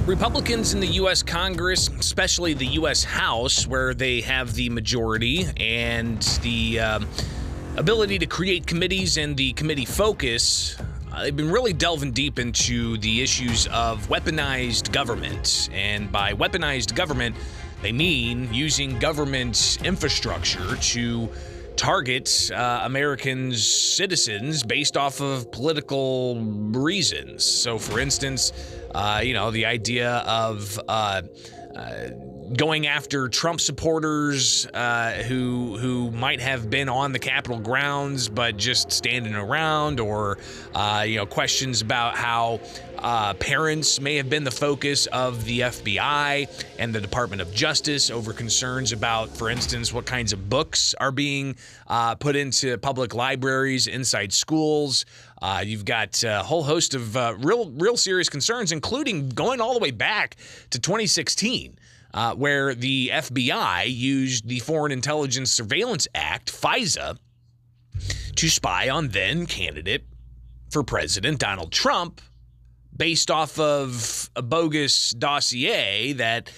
Republicans in the U.S. Congress, especially the U.S. House, where they have the majority and the ability to create committees and the committee focus, they've been really delving deep into the issues of weaponized government. And by weaponized government, they mean using government infrastructure to target Americans' citizens based off of political reasons. So, for instance, the idea of going after Trump supporters who might have been on the Capitol grounds but just standing around, or questions about how parents may have been the focus of the FBI and the Department of Justice over concerns about, for instance, what kinds of books are being put into public libraries inside schools. You've got a whole host of real serious concerns, including going all the way back to 2016. Where the FBI used the Foreign Intelligence Surveillance Act, FISA, to spy on then candidate for president Donald Trump based off of a bogus dossier that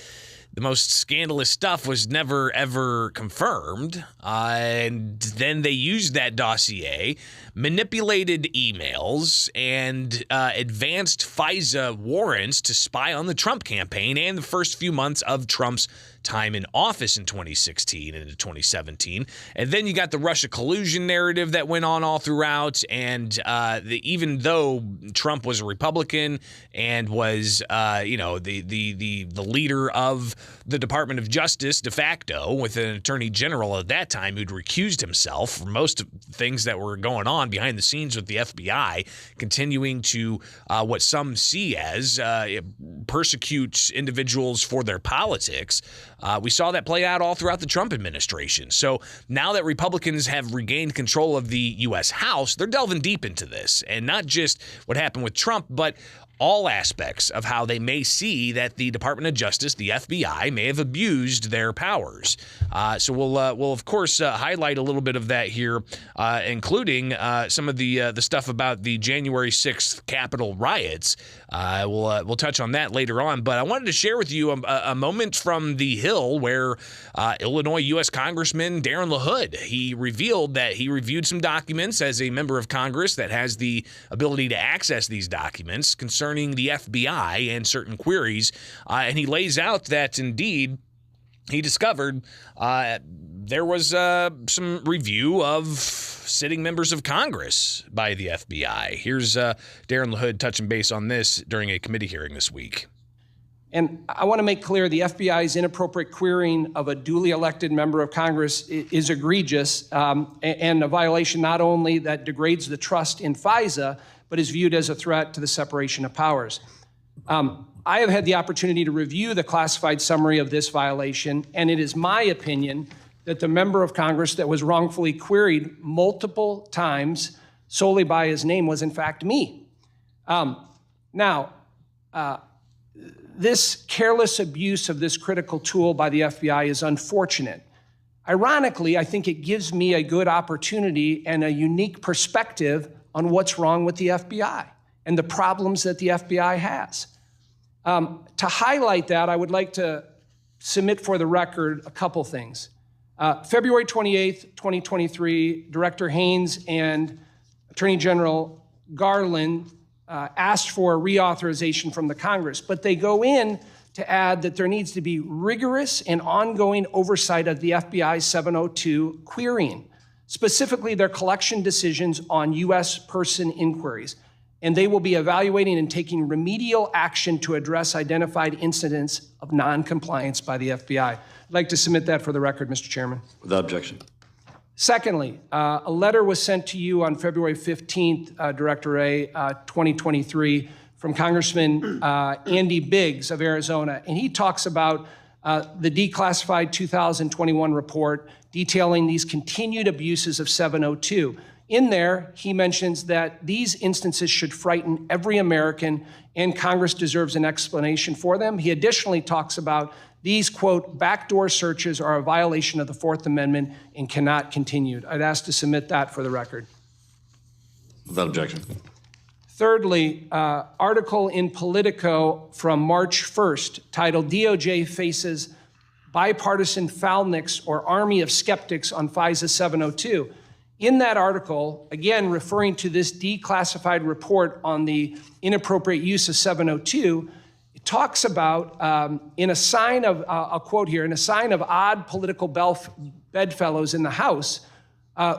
the most scandalous stuff was never, ever confirmed. And then they used that dossier, manipulated emails, and advanced FISA warrants to spy on the Trump campaign and the first few months of Trump's time in office in 2016 and into 2017. And then you got the Russia collusion narrative that went on all throughout. And even though Trump was a Republican and was, the leader of the Department of Justice de facto, with an attorney general at that time who'd recused himself from most of the things that were going on behind the scenes with the FBI, continuing to what some see as persecute individuals for their politics. We saw that play out all throughout the Trump administration. So now that Republicans have regained control of the U.S. House, they're delving deep into this. And not just what happened with Trump, but all aspects of how they may see that the Department of Justice, the FBI, may have abused their powers. So we'll of course highlight a little bit of that here, including some of the stuff about the January 6th Capitol riots. We'll touch on that later on. But I wanted to share with you a moment from the Hill where Illinois U.S. Congressman Darren LaHood, he revealed that he reviewed some documents as a member of Congress that has the ability to access these documents concerning the FBI and certain queries, and he lays out that indeed he discovered there was some review of sitting members of Congress by the FBI. Here's Darren LaHood touching base on this during a committee hearing this week. And I want to make clear the FBI's inappropriate querying of a duly elected member of Congress is egregious and a violation not only that degrades the trust in FISA, but is viewed as a threat to the separation of powers. I have had the opportunity to review the classified summary of this violation, and it is my opinion that the member of Congress that was wrongfully queried multiple times solely by his name was in fact me. This careless abuse of this critical tool by the FBI is unfortunate. Ironically, I think it gives me a good opportunity and a unique perspective on what's wrong with the FBI and the problems that the FBI has. To highlight that, I would like to submit for the record a couple things. February 28th, 2023, Director Haynes and Attorney General Garland asked for a reauthorization from the Congress, but they go in to add that there needs to be rigorous and ongoing oversight of the FBI 702 querying, specifically their collection decisions on U.S. person inquiries. And they will be evaluating and taking remedial action to address identified incidents of noncompliance by the FBI. I'd like to submit that for the record, Mr. Chairman. Without objection. Secondly, a letter was sent to you on February 15th, Director Ray, 2023, from Congressman Andy Biggs of Arizona. And he talks about the declassified 2021 report detailing these continued abuses of 702. In there, he mentions that these instances should frighten every American, and Congress deserves an explanation for them. He additionally talks about these, quote, backdoor searches are a violation of the Fourth Amendment and cannot continue. I'd ask to submit that for the record. Without objection. Thirdly, article in Politico from March 1st titled DOJ Faces Bipartisan Foulniks or Army of Skeptics on FISA 702. In that article, again, referring to this declassified report on the inappropriate use of 702, it talks about, in a sign of, I'll quote here, in a sign of odd political bedfellows in the House,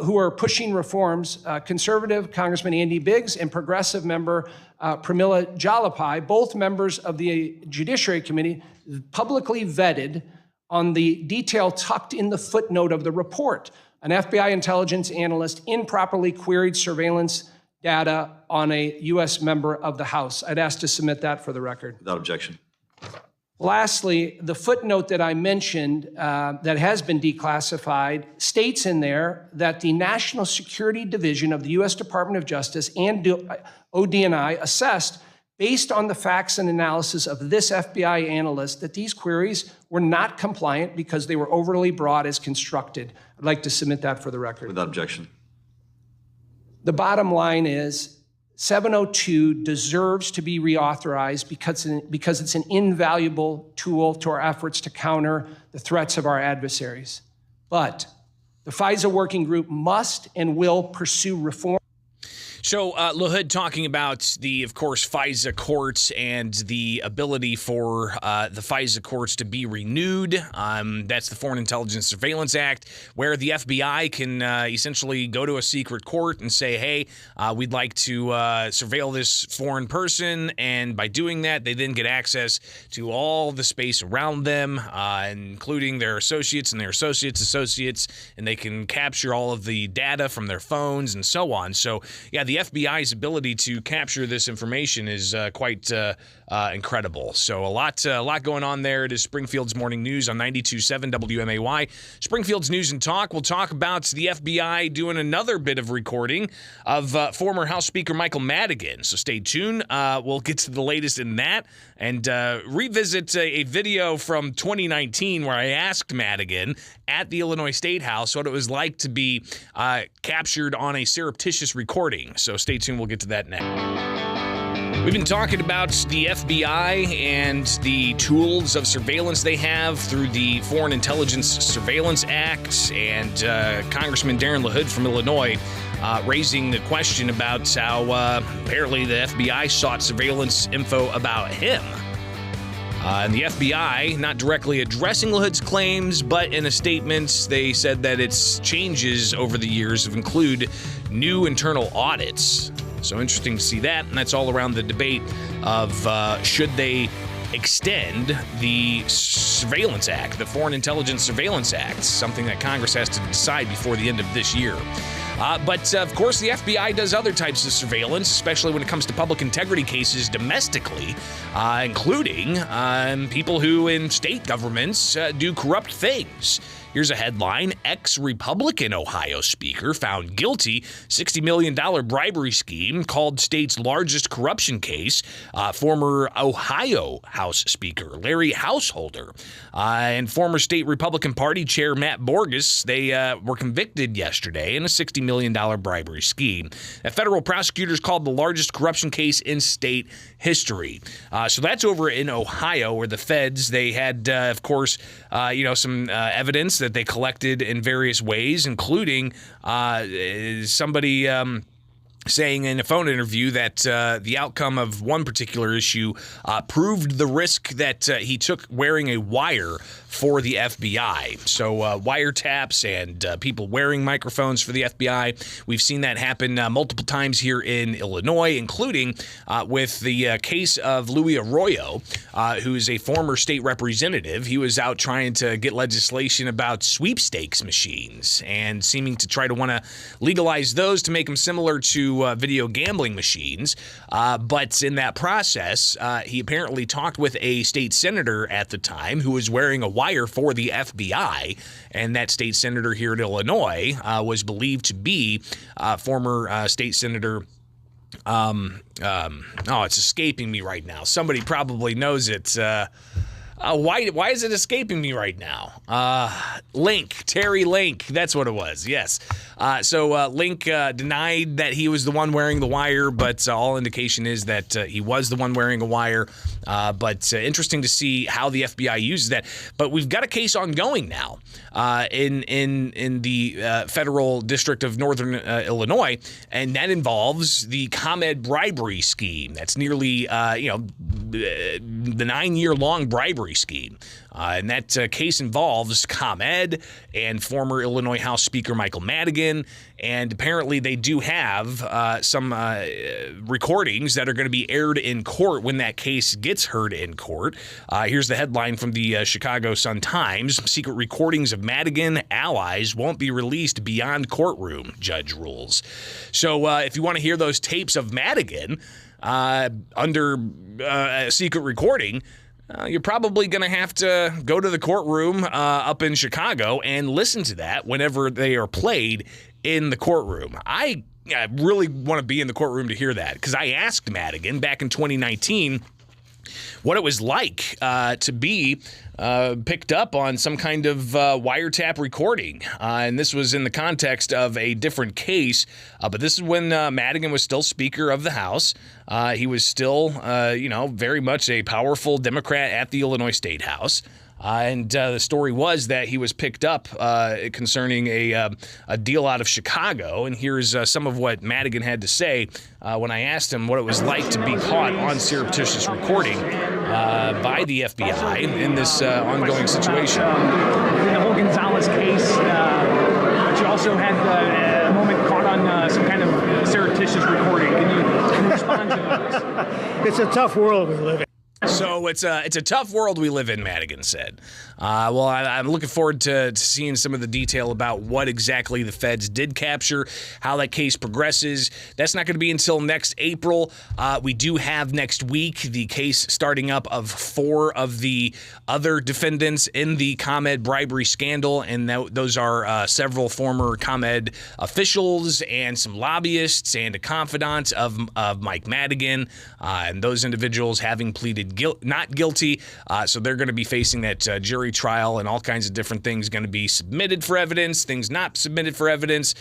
who are pushing reforms, conservative Congressman Andy Biggs and progressive member Pramila Jalapai, both members of the Judiciary Committee, publicly vetted on the detail tucked in the footnote of the report. An FBI intelligence analyst improperly queried surveillance data on a U.S. member of the House. I'd ask to submit that for the record. Without objection. Lastly, the footnote that I mentioned that has been declassified states in there that the National Security Division of the U.S. Department of Justice and ODNI assessed, based on the facts and analysis of this FBI analyst, that these queries were not compliant because they were overly broad as constructed. I'd like to submit that for the record. Without objection. The bottom line is 702 deserves to be reauthorized because it's an invaluable tool to our efforts to counter the threats of our adversaries. But the FISA working group must and will pursue reform. So LaHood talking about the, of course, FISA courts and the ability for the FISA courts to be renewed. That's the Foreign Intelligence Surveillance Act, where the FBI can essentially go to a secret court and say, hey, we'd like to surveil this foreign person. And by doing that, they then get access to all the space around them, including their associates and their associates, and they can capture all of the data from their phones and so on. So, yeah, the FBI's ability to capture this information is quite incredible. So a lot going on there. It is Springfield's Morning News on 92.7 WMAY. Springfield's News and Talk. We'll talk about the FBI doing another bit of recording of former House Speaker Michael Madigan. So stay tuned. We'll get to the latest in that and revisit a video from 2019 where I asked Madigan at the Illinois Statehouse what it was like to be captured on a surreptitious recording. So stay tuned. We'll get to that next. We've been talking about the FBI and the tools of surveillance they have through the Foreign Intelligence Surveillance Act, and Congressman Darren LaHood from Illinois raising the question about how apparently the FBI sought surveillance info about him. And the FBI, not directly addressing LaHood's claims, but in a statement, they said that its changes over the years have included new internal audits. So interesting to see that, and that's all around the debate of should they extend the Surveillance Act, the Foreign Intelligence Surveillance Act, something that Congress has to decide before the end of this year. But, of course, the FBI does other types of surveillance, especially when it comes to public integrity cases domestically, including people who in state governments do corrupt things. Here's a headline. Ex-Republican Ohio Speaker found guilty $60 million bribery scheme called state's largest corruption case. Former Ohio House Speaker Larry Householder and former state Republican Party Chair Matt Borges, they were convicted yesterday in a $60 million bribery scheme that federal prosecutors called the largest corruption case in state history. So that's over in Ohio, where the feds, they had, of course, some evidence that they collected in various ways, including somebody saying in a phone interview that the outcome of one particular issue proved the risk that he took wearing a wire for the FBI. So wiretaps and people wearing microphones for the FBI. We've seen that happen multiple times here in Illinois, including with the case of Louis Arroyo, who is a former state representative. He was out trying to get legislation about sweepstakes machines and seeming to try to want to legalize those to make them similar to video gambling machines. But in that process, he apparently talked with a state senator at the time who was wearing a wire for the FBI, and that state senator here in Illinois was believed to be former state senator. It's escaping me right now. Somebody probably knows it. Why is it escaping me right now? Terry Link, that's what it was, yes. So Link denied that he was the one wearing the wire, but all indication is that he was the one wearing a wire. But interesting to see how the FBI uses that. But we've got a case ongoing now in the Federal District of Northern Illinois, and that involves the ComEd bribery scheme. That's nearly the 9-year-long bribery scheme. And that case involves ComEd and former Illinois House Speaker Michael Madigan. And apparently they do have some recordings that are going to be aired in court when that case gets heard in court. Here's the headline from the Chicago Sun-Times. Secret recordings of Madigan allies won't be released beyond courtroom, judge rules. So if you want to hear those tapes of Madigan under a secret recording, you're probably going to have to go to the courtroom up in Chicago and listen to that whenever they are played in the courtroom. I really want to be in the courtroom to hear that, because I asked Madigan back in 2019 what it was like to be picked up on some kind of wiretap recording. And this was in the context of a different case. But this is when Madigan was still Speaker of the House. He was still, very much a powerful Democrat at the Illinois State House. And the story was that he was picked up concerning a deal out of Chicago. And here's some of what Madigan had to say when I asked him what it was like to be caught on surreptitious recording by the FBI in this ongoing situation. In the whole Gonzalez case, but you also had a moment caught on some kind of surreptitious recording. Can you respond to those? It's a tough world we live in. So it's a tough world we live in, Madigan said. Well, I'm looking forward to seeing some of the detail about what exactly the feds did capture, how that case progresses. That's not going to be until next April. We do have next week the case starting up of 4 of the other defendants in the ComEd bribery scandal, and those are several former ComEd officials and some lobbyists and a confidant of Mike Madigan, and those individuals having pleaded not guilty, so they're going to be facing that jury trial, and all kinds of different things going to be submitted for evidence, things not submitted for evidence,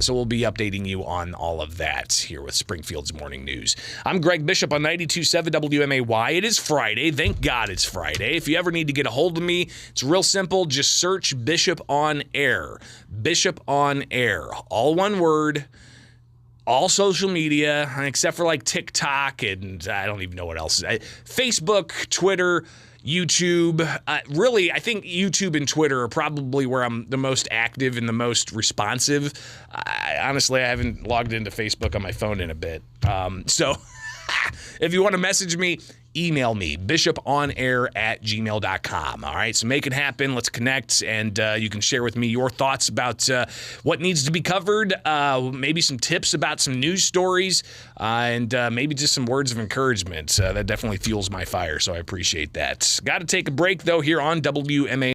so we'll be updating you on all of that here with Springfield's Morning News. I'm Greg Bishop on 92.7 WMAY. It is Friday. Thank God it's Friday. If you ever need to get a hold of me, it's real simple. Just search Bishop on Air. Bishop on Air. All one word. All social media, except for like TikTok and I don't even know what else. Facebook, Twitter, YouTube. Really, I think YouTube and Twitter are probably where I'm the most active and the most responsive. Honestly, I haven't logged into Facebook on my phone in a bit. So if you want to message me, email me, bishoponair@gmail.com. All right, so make it happen. Let's connect, and you can share with me your thoughts about what needs to be covered, maybe some tips about some news stories, and maybe just some words of encouragement. That definitely fuels my fire, so I appreciate that. Got to take a break, though, here on WMA.